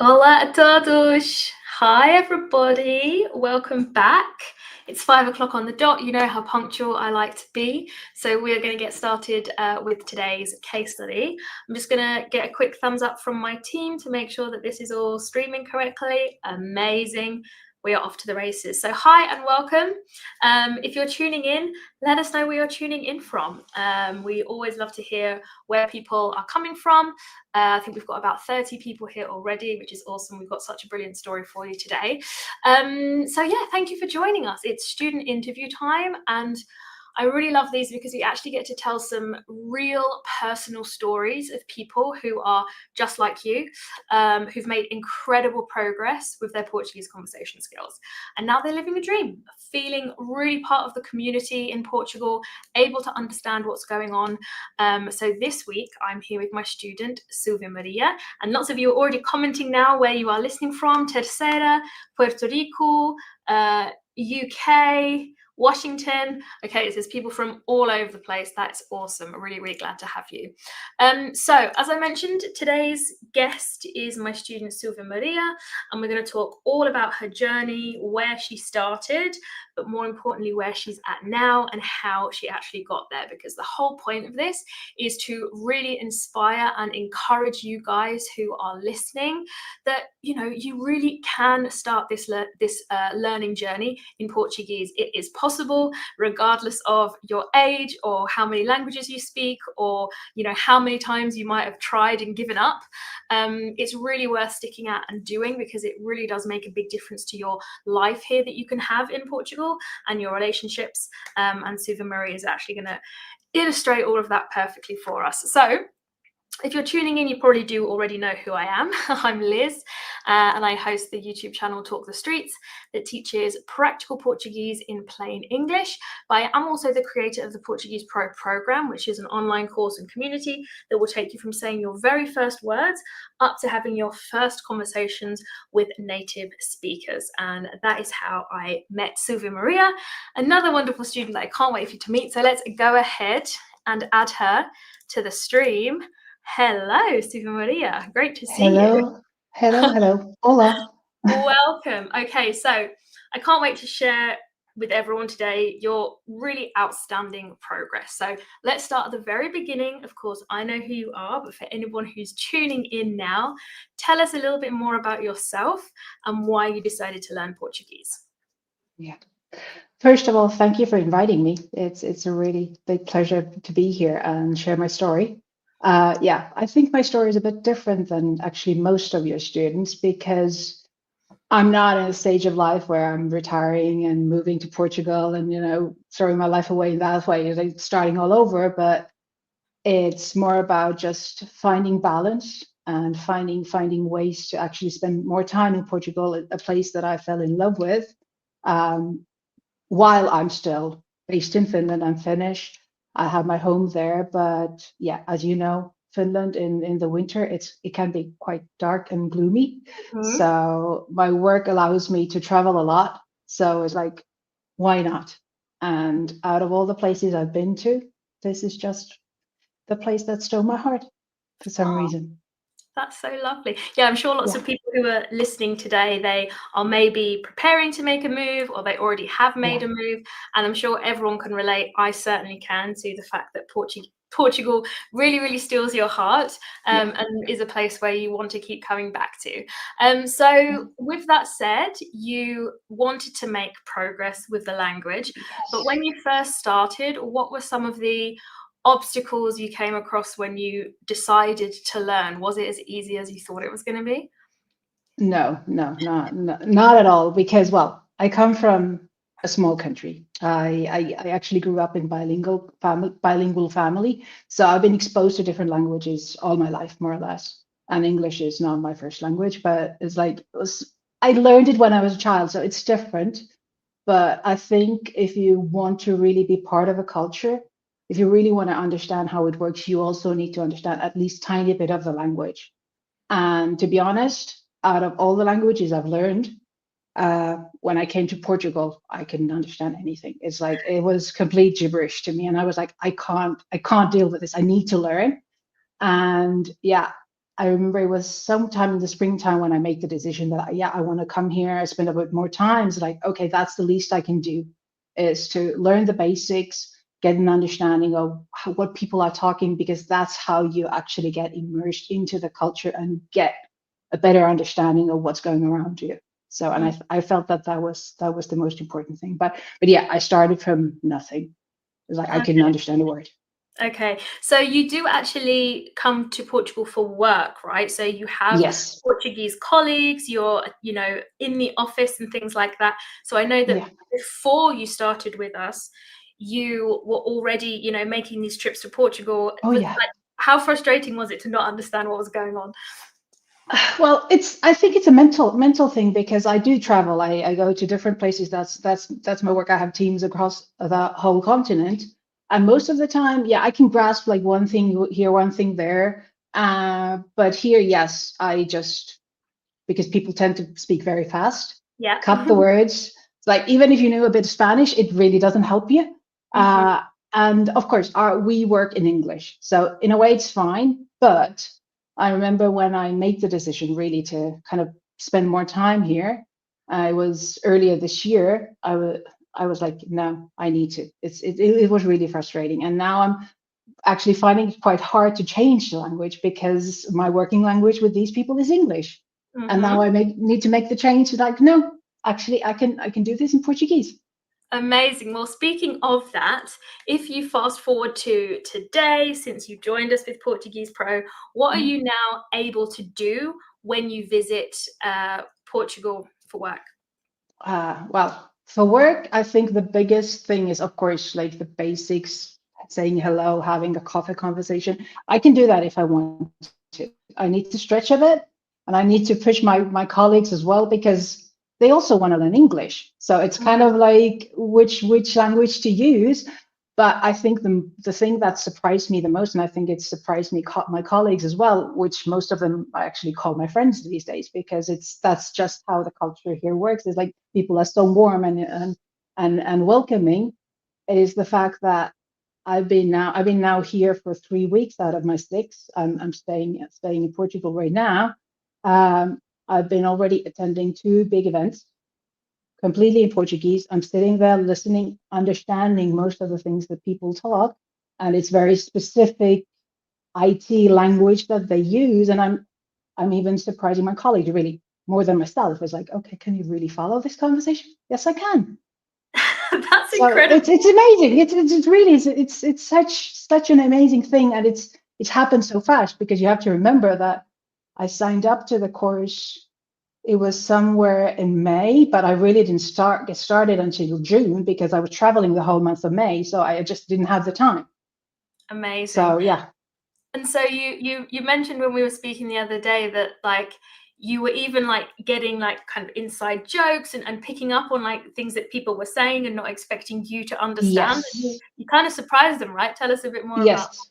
Olá a todos! Hi everybody, welcome back. It's 5 o'clock on the dot. You know how punctual I like to be. So we are going to get started with today's case study. I'm just going to get a quick thumbs up from my team to make sure that this is all streaming correctly. Amazing. We are off to the races. So hi and welcome. If you're tuning in, let us know where you're tuning in from. We always love to hear where people are coming from. I think we've got about 30 people here already, which is awesome. We've got such a brilliant story for you today. So yeah, thank you for joining us. It's student interview time, and I really love these because we actually get to tell some real personal stories of people who are just like you, who've made incredible progress with their Portuguese conversation skills. And now they're living the dream, feeling really part of the community in Portugal, able to understand what's going on. So this week, I'm here with my student, Suvi-Maria, and lots of you are already commenting now where you are listening from: Terceira, Puerto Rico, UK, Washington. Okay, so there's people from all over the place. That's awesome. I'm really, really glad to have you. So as I mentioned, today's guest is my student Suvi-Maria, and we're going to talk all about her journey, where she started, but more importantly, where she's at now and how she actually got there. Because the whole point of this is to really inspire and encourage you guys who are listening that, you know, you really can start this learning journey in Portuguese. It is possible, regardless of your age or how many languages you speak, or, you know, how many times you might have tried and given up. It's really worth sticking at and doing, because it really does make a big difference to your life here that you can have in Portugal and your relationships. And Suvi-Maria is actually going to illustrate all of that perfectly for us. So if you're tuning in, you probably do already know who I am. I'm Liz, and I host the YouTube channel Talk the Streets that teaches practical Portuguese in plain English. But I am also the creator of the Portuguese Pro program, which is an online course and community that will take you from saying your very first words up to having your first conversations with native speakers. And that is how I met Suvi-Maria, another wonderful student that I can't wait for you to meet. So let's go ahead and add her to the stream. Hello, Suvi-Maria. Great to see you. Hello. Hola. Welcome. Okay, so I can't wait to share with everyone today your really outstanding progress. So let's start at the very beginning. Of course, I know who you are, but for anyone who's tuning in now, tell us a little bit more about yourself and why you decided to learn Portuguese. Yeah. First of all, thank you for inviting me. It's a really big pleasure to be here and share my story. I think my story is a bit different than actually most of your students, because I'm not in a stage of life where I'm retiring and moving to Portugal and, you know, throwing my life away in that way, like starting all over. But it's more about just finding balance and finding ways to actually spend more time in Portugal, a place that I fell in love with. While I'm still based in Finland, I'm Finnish. I have my home there, but yeah, as you know, Finland in the winter, it can be quite dark and gloomy. Mm-hmm. So my work allows me to travel a lot. So it's like, why not? And out of all the places I've been to, this is just the place that stole my heart for some reason. That's so lovely. Yeah, I'm sure lots of people who are listening today, they are maybe preparing to make a move, or they already have made a move. And I'm sure everyone can relate. I certainly can, to the fact that Portugal really, really steals your heart, and is a place where you want to keep coming back to. So with that said, you wanted to make progress with the language. But when you first started, what were some of the obstacles you came across when you decided to learn? Was it as easy as you thought it was going to be? No, not at all. Because, well, I come from a small country. I actually grew up in bilingual family, so I've been exposed to different languages all my life, more or less. And English is not my first language, but it's like I learned it when I was a child, so it's different. But I think if you want to really be part of a culture, if you really want to understand how it works, you also need to understand at least tiny bit of the language. And to be honest, out of all the languages I've learned, when I came to Portugal, I couldn't understand anything. It's like it was complete gibberish to me, and I was like, I can't deal with this. I need to learn. And yeah, I remember it was sometime in the springtime when I made the decision that I want to come here. I spend a bit more time. It's like, okay, that's the least I can do, is to learn the basics, get an understanding of what people are talking, because that's how you actually get immersed into the culture and get a better understanding of what's going around you. So, and I felt that was the most important thing. But yeah, I started from nothing. It was like I couldn't understand a word. Okay, so you do actually come to Portugal for work, right? So you have Yes. Portuguese colleagues, you're, in the office and things like that. So I know that Yeah. before you started with us, you were already, making these trips to Portugal. Oh yeah. How frustrating was it to not understand what was going on? Well, I think it's a mental thing, because I do travel. I go to different places. That's my work. I have teams across the whole continent. And most of the time, yeah, I can grasp like one thing here, one thing there. But here, yes, I just, because people tend to speak very fast, Yeah. cut the words. It's like, even if you knew a bit of Spanish, it really doesn't help you. And of course, we work in English. So in a way, it's fine. But I remember when I made the decision really to kind of spend more time here, I was earlier this year, I was like, no, I need to. It was really frustrating. And now I'm actually finding it quite hard to change the language, because my working language with these people is English. And now I need to make the change to like, no, actually I can do this in Portuguese. Amazing. Well, speaking of that, if you fast forward to today, since you joined us with Portuguese Pro, what are you now able to do when you visit Portugal for work? Well, for work, I think the biggest thing is, of course, like the basics, saying hello, having a coffee conversation. I can do that if I want to. I need to stretch a bit, and I need to push my colleagues as well, because they also want to learn English. So it's kind of like which language to use. But I think the thing that surprised me the most, and I think it surprised me my colleagues as well, which most of them I actually call my friends these days, because that's just how the culture here works. It's like people are so warm and welcoming. It is the fact that I've been now here for 3 weeks out of my 6. I'm staying in Portugal right now. I've been already attending 2 big events completely in Portuguese. I'm sitting there listening, understanding most of the things that people talk, and it's very specific IT language that they use. And I'm even surprising my colleagues really more than myself. It's like, okay, can you really follow this conversation? Yes, I can. That's So incredible. it's amazing. It's really it's such an amazing thing, and it's happened so fast, because you have to remember that I signed up to the course. It was somewhere in May, but I really didn't get started until June, because I was traveling the whole month of May, so I just didn't have the time. Amazing. So yeah. And so you mentioned when we were speaking the other day that like you were even like getting like kind of inside jokes and picking up on like things that people were saying and not expecting you to understand. And Yes. you kind of surprised them, right? Tell us a bit more about. Yes.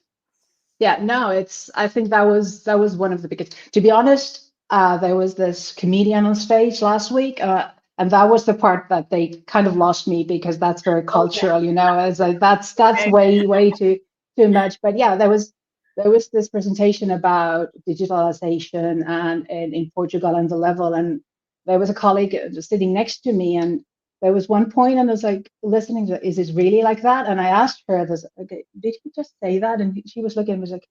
Yeah, no, I think that was one of the biggest. To be honest, there was this comedian on stage last week, and that was the part that they kind of lost me, because that's very Oh yeah. cultural, as like that's Okay. way too much. But yeah, there was this presentation about digitalization and in Portugal and the level, and there was a colleague sitting next to me, and there was one point, and I was like listening to, is it really like that? And I asked her, this, okay, did he just say that? And she was looking, was like,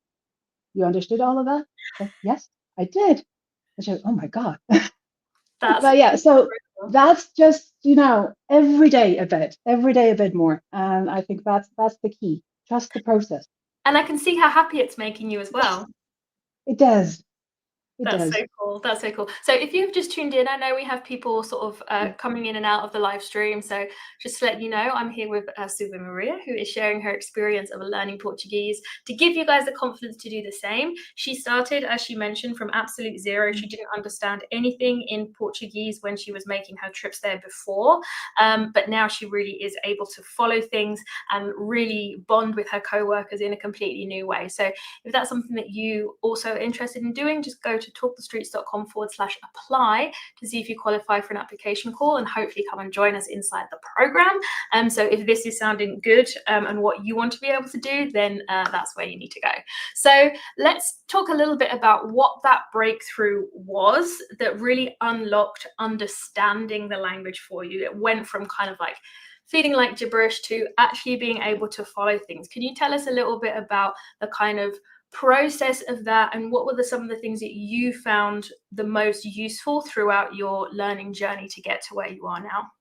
you understood all of that? Like, yes, I did. And she was, oh my God. That's But yeah, so incredible. that's just, every day a bit more. And I think that's the key. Trust the process. And I can see how happy it's making you as well. It does. It That's so does. cool. That's so cool. So if you've just tuned in, I know we have people sort of coming in and out of the live stream. So just to let you know, I'm here with Suvi-Maria, who is sharing her experience of learning Portuguese to give you guys the confidence to do the same. She started, as she mentioned, from absolute zero. She didn't understand anything in Portuguese when she was making her trips there before. But now she really is able to follow things and really bond with her co-workers in a completely new way. So if that's something that you also are interested in doing, just go to to talkthestreets.com/apply to see if you qualify for an application call and hopefully come and join us inside the program. So if this is sounding good and what you want to be able to do, then that's where you need to go. So let's talk a little bit about what that breakthrough was that really unlocked understanding the language for you. It went from kind of like feeling like gibberish to actually being able to follow things. Can you tell us a little bit about the kind of process of that, and what were some of the things that you found the most useful throughout your learning journey to get to where you are now?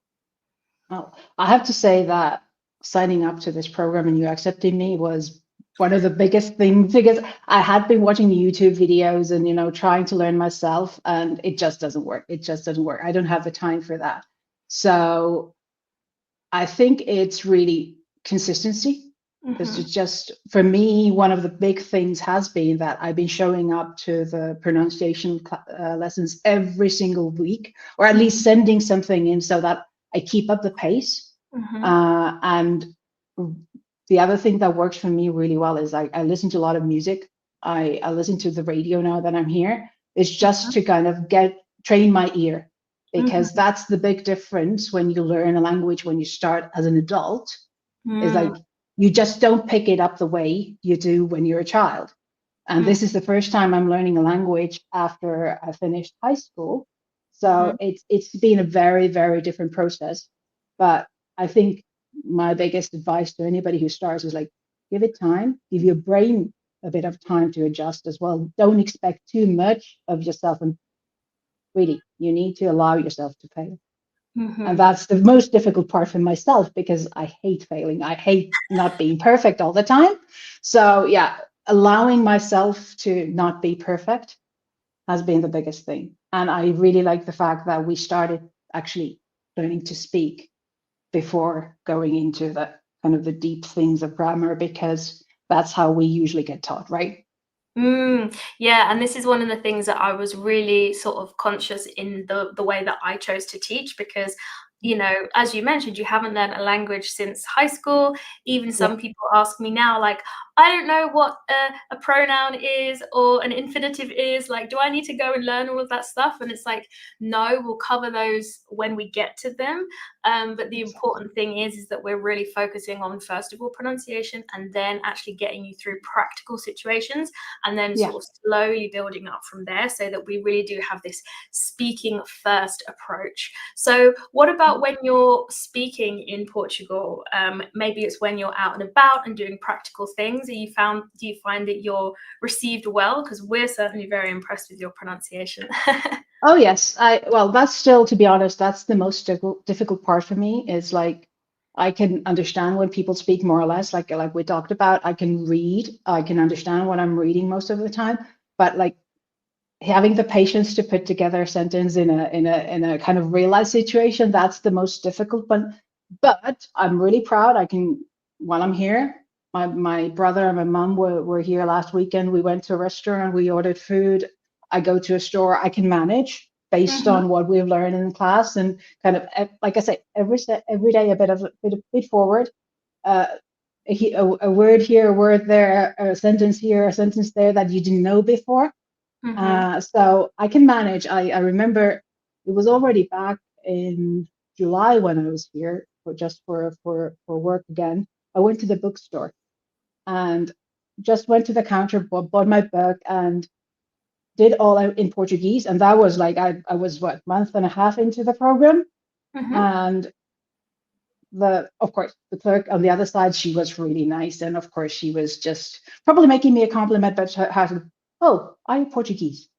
Well, I have to say that signing up to this program and you accepting me was one of the biggest things, because I had been watching the YouTube videos and, trying to learn myself, and it just doesn't work. It just doesn't work. I don't have the time for that. So I think it's really consistency. Because it's just, for me, one of the big things has been that I've been showing up to the pronunciation lessons every single week, or at least sending something in so that I keep up the pace. And the other thing that works for me really well is I listen to a lot of music. I listen to the radio now that I'm here. It's just to kind of train my ear, because that's the big difference when you learn a language when you start as an adult. Is like, you just don't pick it up the way you do when you're a child. And this is the first time I'm learning a language after I finished high school. So it's been a very, very different process. But I think my biggest advice to anybody who starts is like, give it time, give your brain a bit of time to adjust as well. Don't expect too much of yourself. And really, you need to allow yourself to fail. And that's the most difficult part for myself, because I hate failing. I hate not being perfect all the time. So yeah, allowing myself to not be perfect has been the biggest thing. And I really like the fact that we started actually learning to speak before going into the kind of the deep things of grammar, because that's how we usually get taught, right? Yeah, and this is one of the things that I was really sort of conscious in the way that I chose to teach, because as you mentioned, you haven't learned a language since high school. Even some people ask me now, like, I don't know what a pronoun is or an infinitive is. Like, do I need to go and learn all of that stuff? And it's like, no, we'll cover those when we get to them. But the important thing is that we're really focusing on, first of all, pronunciation, and then actually getting you through practical situations, and then sort of slowly building up from there, so that we really do have this speaking first approach. So what about when you're speaking in Portugal? Maybe it's when you're out and about and doing practical things. Do you find that you're received well? Because we're certainly very impressed with your pronunciation. Oh yes, well, that's still, to be honest, that's the most difficult part for me. Is like, I can understand when people speak more or less, like we talked about. I can read, I can understand what I'm reading most of the time, but like having the patience to put together a sentence in a kind of real life situation, that's the most difficult. But I'm really proud. While I'm here, my brother and my mom were here last weekend. We went to a restaurant, we ordered food. I go to a store, I can manage based on what we've learned in class, and kind of, like I say, every day a bit forward. A word here, a word there, a sentence here, a sentence there that you didn't know before. So I can manage. I remember it was already back in July when I was here for work again. I went to the bookstore and just went to the counter, bought my book, and did all out in Portuguese. And that was like, I was month and a half into the program. And of course, the clerk on the other side, she was really nice. And of course, she was just probably making me a compliment, but oh, I'm Portuguese.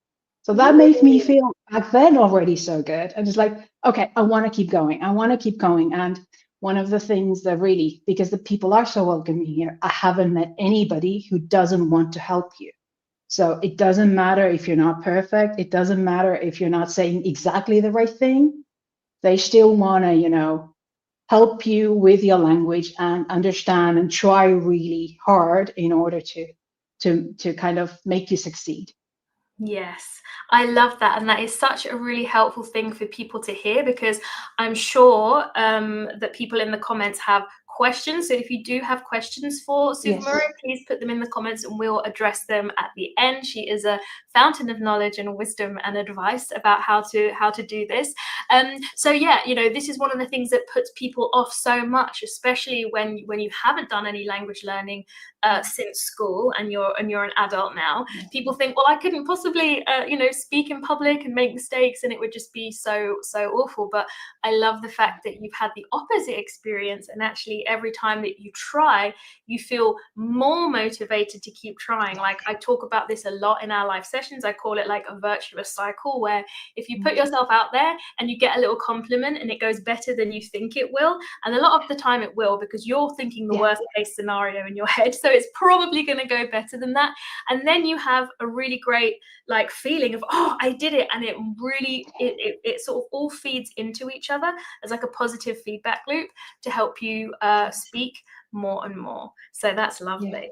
So that made me feel back then already so good. And it's like, okay, I want to keep going. I want to keep going. And one of the things that really, because the people are so welcoming here, I haven't met anybody who doesn't want to help you. So it doesn't matter if you're not perfect. It doesn't matter if you're not saying exactly the right thing. They still want to, help you with your language and understand and try really hard in order to kind of make you succeed. Yes, I love that. And that is such a really helpful thing for people to hear, because I'm sure that people in the comments have questions. So if you do have questions for Suvi-Maria, please put them in the comments and we'll address them at the end. She is a fountain of knowledge and wisdom and advice about how to do this. So yeah, you know, this is one of the things that puts people off so much, especially when you haven't done any language learning since school and you're an adult now. People think, well, I couldn't possibly you know, speak in public and make mistakes and it would just be so awful. But I love the fact that you've had the opposite experience, and actually every time that you try, you feel more motivated to keep trying. Like, I talk about this a lot in our live sessions. I call it like a virtuous cycle, where if you put yourself out there and you get a little compliment and it goes better than you think it will, and a lot of the time it will, because you're thinking the worst case scenario in your head, so it's probably going to go better than that, and then you have a really great like feeling of, oh, I did it, and it really it sort of all feeds into each other as like a positive feedback loop to help you speak more and more. So that's lovely.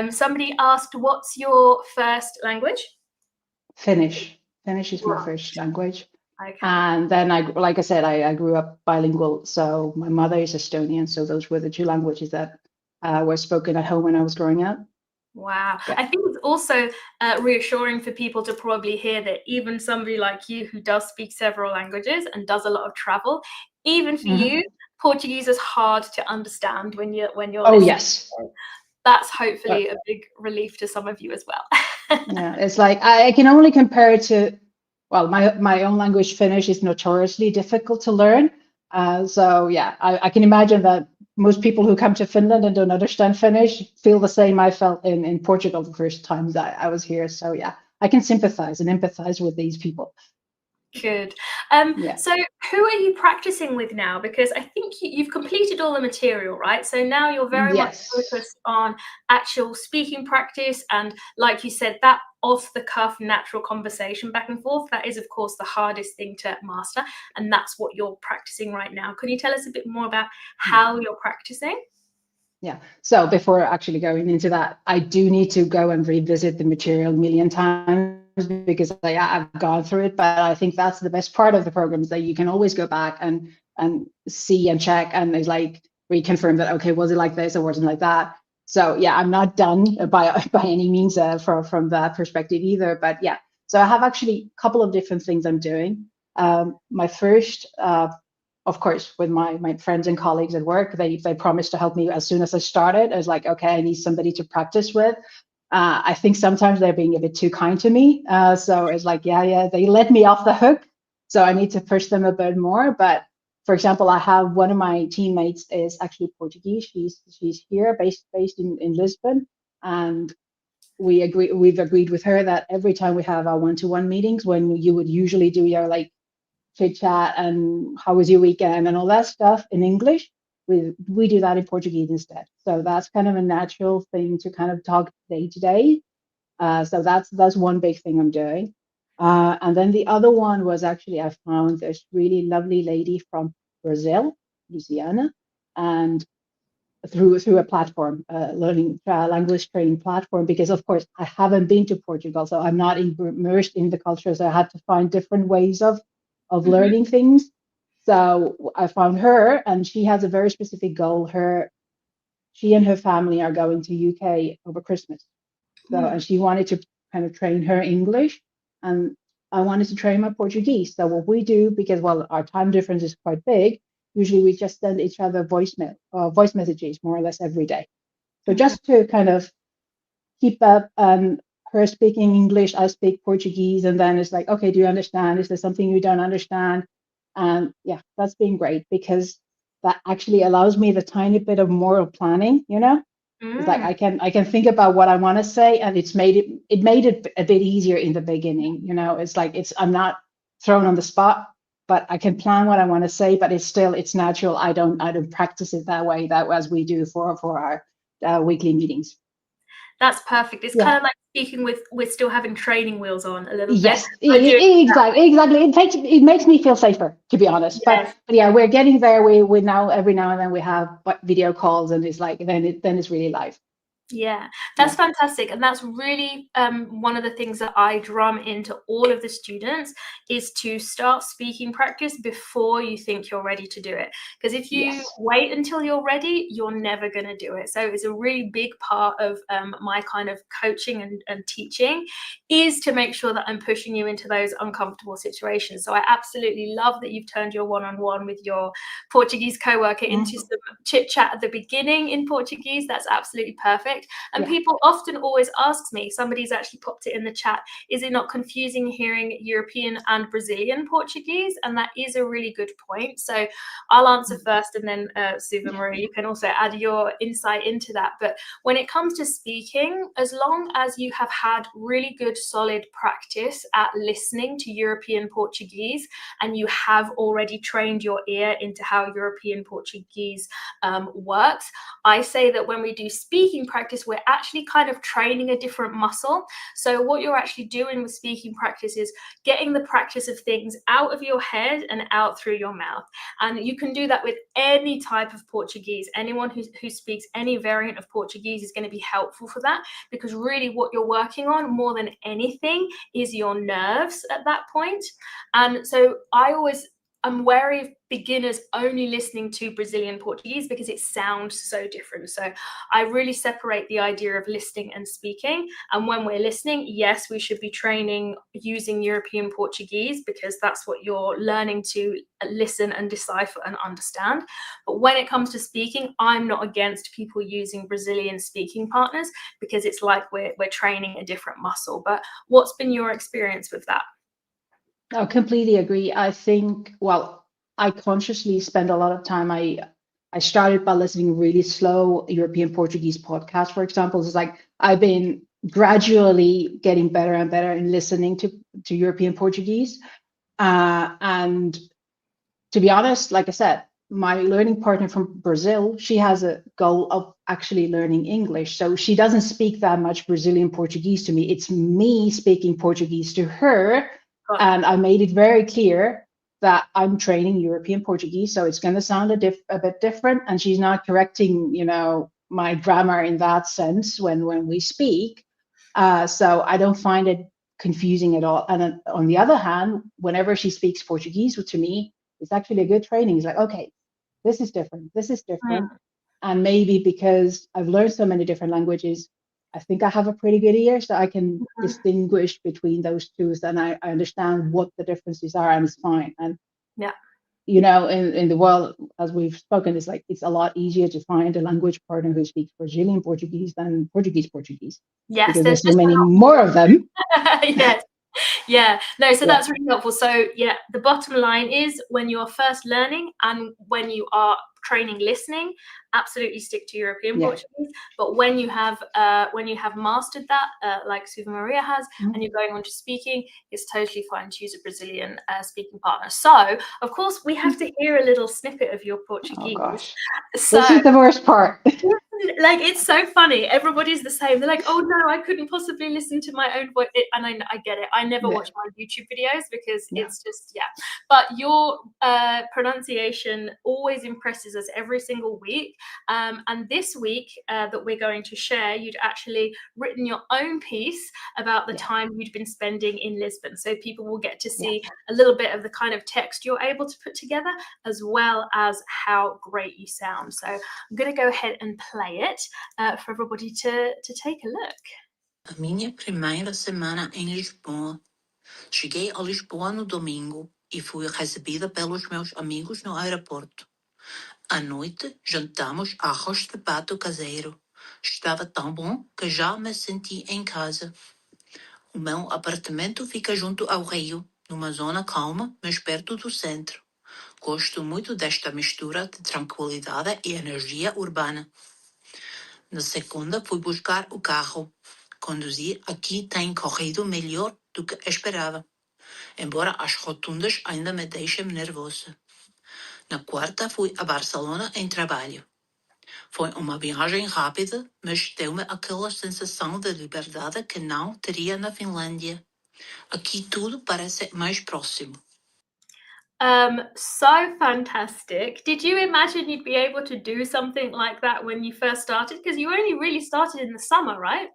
Somebody asked, what's your first language? Finnish. Finnish is my first language. Okay. And then like I said, I grew up bilingual. So my mother is Estonian. So those were the two languages that were spoken at home when I was growing up. Wow. Yeah. I think it's also reassuring for people to probably hear that even somebody like you who does speak several languages and does a lot of travel, even for you, Portuguese is hard to understand when you're listening. Yes. That's hopefully a big relief to some of you as well. Yeah, it's like I can only compare it to, well, my own language, Finnish, is notoriously difficult to learn. So yeah, I can imagine that most people who come to Finland and don't understand Finnish feel the same I felt in Portugal the first time that I was here. So yeah, I can sympathize and empathize with these people. Good. So who are you practicing with now? Because I think you've completed all the material, right? So now you're very much focused on actual speaking practice. And like you said, that off-the-cuff natural conversation back and forth, that is, of course, the hardest thing to master. And that's what you're practicing right now. Can you tell us a bit more about how you're practicing? Yeah. So before actually going into that, I do need to go and revisit the material a million times, because I've gone through it, but I think that's the best part of the program, is that you can always go back and see and check and like reconfirm that, okay, was it like this or wasn't like that? So yeah, I'm not done by any means from that perspective either. But yeah, so I have actually a couple of different things I'm doing. My first, of course, with my friends and colleagues at work, they promised to help me as soon as I started. I was like, okay, I need somebody to practice with. I think sometimes they're being a bit too kind to me. So it's like, yeah, they let me off the hook. So I need to push them a bit more. But for example, I have one of my teammates is actually Portuguese. She's here, based in Lisbon. And we've agreed with her that every time we have our one-to-one meetings, when you would usually do your like chit chat and how was your weekend and all that stuff in English, we do that in Portuguese instead. So that's kind of a natural thing to kind of talk day to day. So that's one big thing I'm doing. And then the other one was actually, I found this really lovely lady from Brazil, Luciana, and through a platform, learning language training platform, because of course I haven't been to Portugal, so I'm not immersed in the culture. So I had to find different ways of learning things. So I found her, and she has a very specific goal. She and her family are going to UK over Christmas. So and she wanted to kind of train her English, and I wanted to train my Portuguese. So what we do, because our time difference is quite big, usually we just send each other voice messages more or less every day. So just to kind of keep up, her speaking English, I speak Portuguese, and then it's like, okay, do you understand? Is there something you don't understand? And yeah, that's been great, because that actually allows me the tiny bit of moral planning, It's like I can think about what I want to say, and it made it a bit easier in the beginning, It's like I'm not thrown on the spot, but I can plan what I want to say, but it's natural. I don't practice it that way, as we do for our weekly meetings. That's perfect. It's kind of like speaking with still having training wheels on a little bit. Yes, exactly. It makes me feel safer, to be honest. Yes. But yeah, we're getting there. We now every now and then we have video calls, and it's like then it's really live. Yeah, that's fantastic. And that's really one of the things that I drum into all of the students is to start speaking practice before you think you're ready to do it. Because if you wait until you're ready, you're never going to do it. So it's a really big part of my kind of coaching and teaching is to make sure that I'm pushing you into those uncomfortable situations. So I absolutely love that you've turned your one-on-one with your Portuguese co-worker into some chit chat at the beginning in Portuguese. That's absolutely perfect. And people often always ask me, somebody's actually popped it in the chat, is it not confusing hearing European and Brazilian Portuguese? And that is a really good point. So I'll answer first, and then Suvi-Maria, you can also add your insight into that. But when it comes to speaking, as long as you have had really good, solid practice at listening to European Portuguese, and you have already trained your ear into how European Portuguese works, I say that when we do speaking practice, we're actually kind of training a different muscle. So what you're actually doing with speaking practice is getting the practice of things out of your head and out through your mouth. And you can do that with any type of Portuguese. Anyone who speaks any variant of Portuguese is going to be helpful for that, because really what you're working on more than anything is your nerves at that point. And so I'm wary of beginners only listening to Brazilian Portuguese because it sounds so different. So I really separate the idea of listening and speaking. And when we're listening, yes, we should be training using European Portuguese because that's what you're learning to listen and decipher and understand. But when it comes to speaking, I'm not against people using Brazilian speaking partners because it's like we're training a different muscle. But what's been your experience with that? I completely agree. I think, well, I consciously spend a lot of time. I started by listening really slow European Portuguese podcasts, for example. It's like I've been gradually getting better and better in listening to European Portuguese. And to be honest, like I said, my learning partner from Brazil, she has a goal of actually learning English. So she doesn't speak that much Brazilian Portuguese to me. It's me speaking Portuguese to her. And I made it very clear that I'm training European Portuguese, so it's going to sound a bit different. And she's not correcting, my grammar in that sense when we speak. So I don't find it confusing at all. And on the other hand, whenever she speaks Portuguese to me, it's actually a good training. It's like, okay, this is different. This is different. And maybe because I've learned so many different languages, I think I have a pretty good ear, so I can distinguish between those two, and I understand what the differences are, and it's fine. And in the world, as we've spoken, it's like it's a lot easier to find a language partner who speaks Brazilian Portuguese than Portuguese. Yes, because there's so many more of them. Yes. Yeah, no, so that's really helpful. So yeah, the bottom line is when you're first learning and when you are training listening, absolutely stick to European Portuguese. But when you have mastered that, like Suvi-Maria has, and you're going on to speaking, it's totally fine to use a Brazilian speaking partner. So of course we have to hear a little snippet of your Portuguese. Oh gosh, so, this is the worst part. Like, it's so funny. Everybody's the same. They're like, oh no, I couldn't possibly listen to my own voice. And I get it. I never watch my YouTube videos because it's just, But your pronunciation always impresses us every single week. And this week that we're going to share, you'd actually written your own piece about the time you'd been spending in Lisbon. So people will get to see a little bit of the kind of text you're able to put together, as well as how great you sound. So I'm going to go ahead and play it for everybody to take a look. A minha primeira semana em Lisboa. Cheguei a Lisboa no domingo e fui recebida pelos meus amigos no aeroporto. À noite, jantamos arroz de pato caseiro. Estava tão bom que já me senti em casa. O meu apartamento fica junto ao rio, numa zona calma, mas perto do centro. Gosto muito desta mistura de tranquilidade e energia urbana. Na segunda, fui buscar o carro. Conduzir aqui tem corrido melhor do que esperava, embora as rotundas ainda me deixem nervosa. Na quarta, fui a Barcelona em trabalho. Foi uma viagem rápida, mas deu-me aquela sensação de liberdade que não teria na Finlândia. Aqui tudo parece mais próximo. So fantastic. Did you imagine you'd be able to do something like that when you first started? Because you only really started in the summer, right?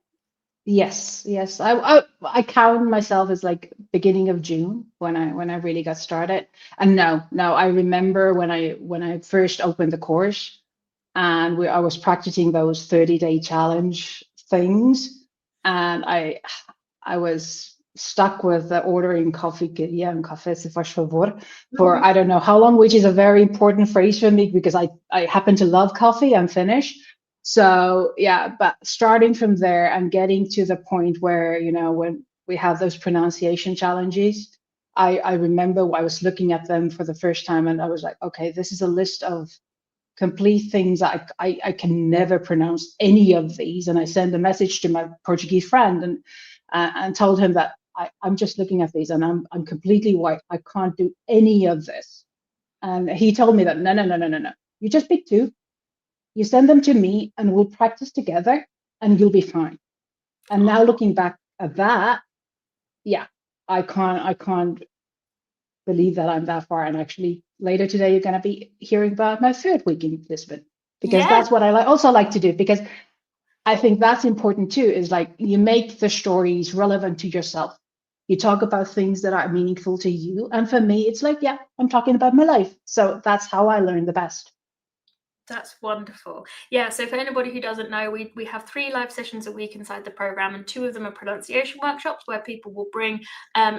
Yes, yes. I count myself as like beginning of June when I really got started. And no, I remember when I first opened the course, and I was practicing those 30-day challenge things, and I was stuck with ordering coffee, queria un café, se faz favor, for I don't know how long, which is a very important phrase for me because I happen to love coffee. I'm Finnish. So yeah, but starting from there and getting to the point where, you know, when we have those pronunciation challenges, I remember I was looking at them for the first time and I was like, okay, this is a list of complete things. I can never pronounce any of these. And I sent a message to my Portuguese friend and told him that I'm just looking at these and I'm completely white. I can't do any of this. And he told me that no. You just pick two. You send them to me and we'll practice together and you'll be fine. And now looking back at that, yeah, I can't believe that I'm that far. And actually later today, you're going to be hearing about my third week in Lisbon, because that's what I also like to do, because I think that's important too, is like you make the stories relevant to yourself. You talk about things that are meaningful to you. And for me, it's like, yeah, I'm talking about my life. So that's how I learn the best. That's wonderful. Yeah, so for anybody who doesn't know, we have 3 live sessions a week inside the program, and 2 of them are pronunciation workshops where people will bring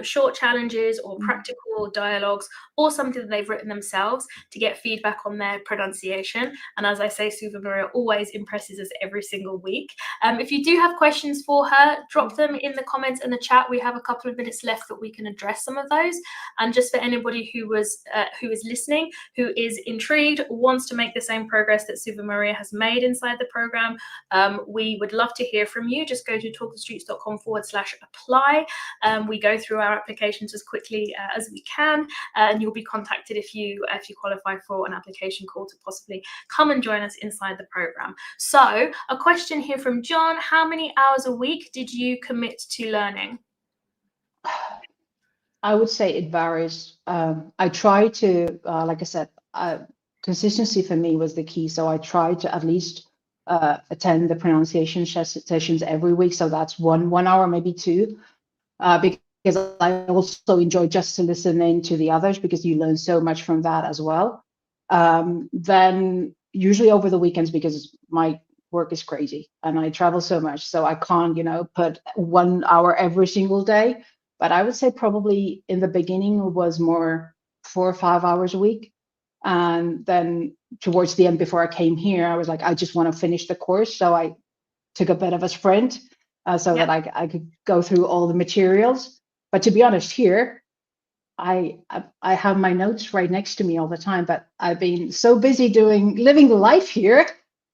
short challenges or practical dialogues or something that they've written themselves to get feedback on their pronunciation. And as I say, Suvi-Maria always impresses us every single week. If you do have questions for her, drop them in the comments in the chat. We have a couple of minutes left that we can address some of those. And just for anybody who is listening, who is intrigued, wants to make the same progress that Suvi-Maria has made inside the program, we would love to hear from you. Just go to talkthestreets.com/apply. We go through our applications as quickly as we can, and you'll be contacted if you qualify for an application call to possibly come and join us inside the program. So a question here from John: how many hours a week did you commit to learning? I would say it varies. I try to, like I said, consistency for me was the key. So I try to at least attend the pronunciation sessions every week. So that's one hour, maybe 2, because I also enjoy just to listen in to the others, because you learn so much from that as well. Then usually over the weekends, because my work is crazy and I travel so much, so I can't, put 1 hour every single day. But I would say probably in the beginning it was more 4 or 5 hours a week. And then towards the end, before I came here, I was like, I just want to finish the course. So I took a bit of a sprint so that I could go through all the materials. But to be honest, here, I have my notes right next to me all the time, but I've been so busy living the life here.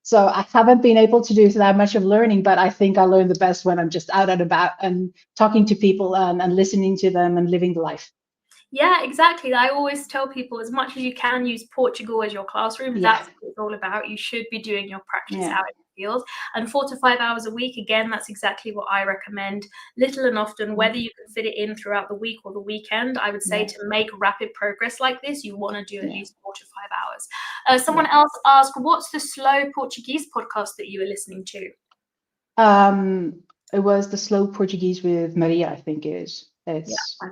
So I haven't been able to do that much of learning, but I think I learn the best when I'm just out and about and talking to people and listening to them and living the life. Yeah, exactly. I always tell people, as much as you can use Portugal as your classroom, that's what it's all about. You should be doing your practice out in the field. And 4 to 5 hours a week, again, that's exactly what I recommend. Little and often, whether you can fit it in throughout the week or the weekend, I would say to make rapid progress like this, you want to do at least 4 to 5 hours. Someone else asked, what's the slow Portuguese podcast that you were listening to? It was the Slow Portuguese with Maria, I think it is. I've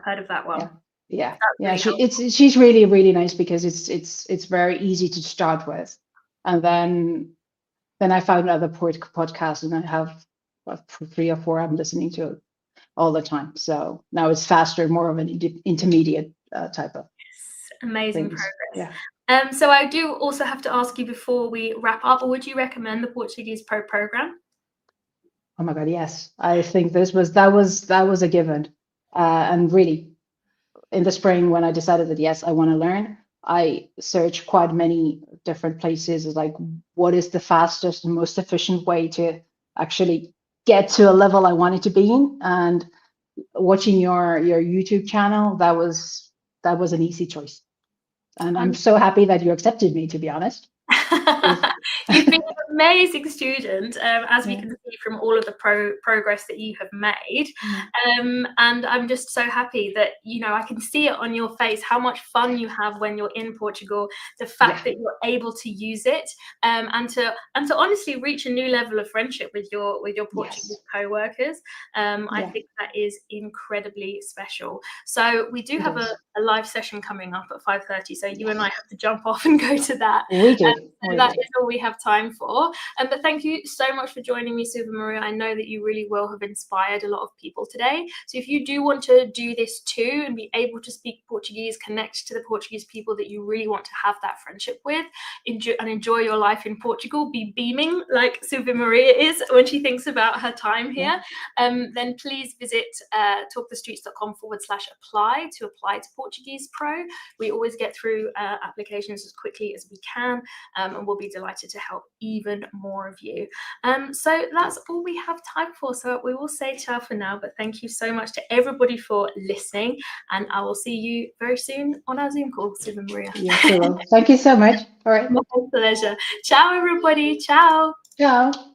heard of that one. Yeah. She's really, really nice, because it's very easy to start with, and then I found other podcasts, and I have 3 or 4 I'm listening to all the time. So now it's faster, more of an intermediate type of amazing things. progress. So I do also have to ask you before we wrap up, would you recommend the Portuguese Pro program? Oh my God, yes. I think that was a given, and really, in the spring, when I decided that, yes, I want to learn, I searched quite many different places, like what is the fastest and most efficient way to actually get to a level I wanted to be in. And watching your YouTube channel, that was an easy choice. And I'm so happy that you accepted me, to be honest. You've been an amazing student, as we Yeah. can see from all of the progress that you have made. Mm. And I'm just so happy that, you know, I can see it on your face, how much fun you have when you're in Portugal, the fact that you're able to use it, and to honestly reach a new level of friendship with your Portuguese Yes. co-workers. I Yeah. think that is incredibly special. So we do It have a is. live session coming up at 5:30. So you and I Yes. have to jump off and go to that. We do. So We that do. is all we have time for. But thank you so much for joining me, Suvi-Maria. I know that you really will have inspired a lot of people today. So if you do want to do this too and be able to speak Portuguese, connect to the Portuguese people that you really want to have that friendship with, enjoy your life in Portugal, be beaming like Suvi-Maria is when she thinks about her time here, then please visit talkthestreets.com/apply to apply to Portuguese Pro. We always get through applications as quickly as we can, and we'll be delighted to help even more of you. So that's all we have time for. So we will say ciao for now, but thank you so much to everybody for listening, and I will see you very soon on our Zoom call, Suvi-Maria. Yes, we will. Thank you so much. All right. My pleasure. Ciao, everybody. Ciao. Ciao.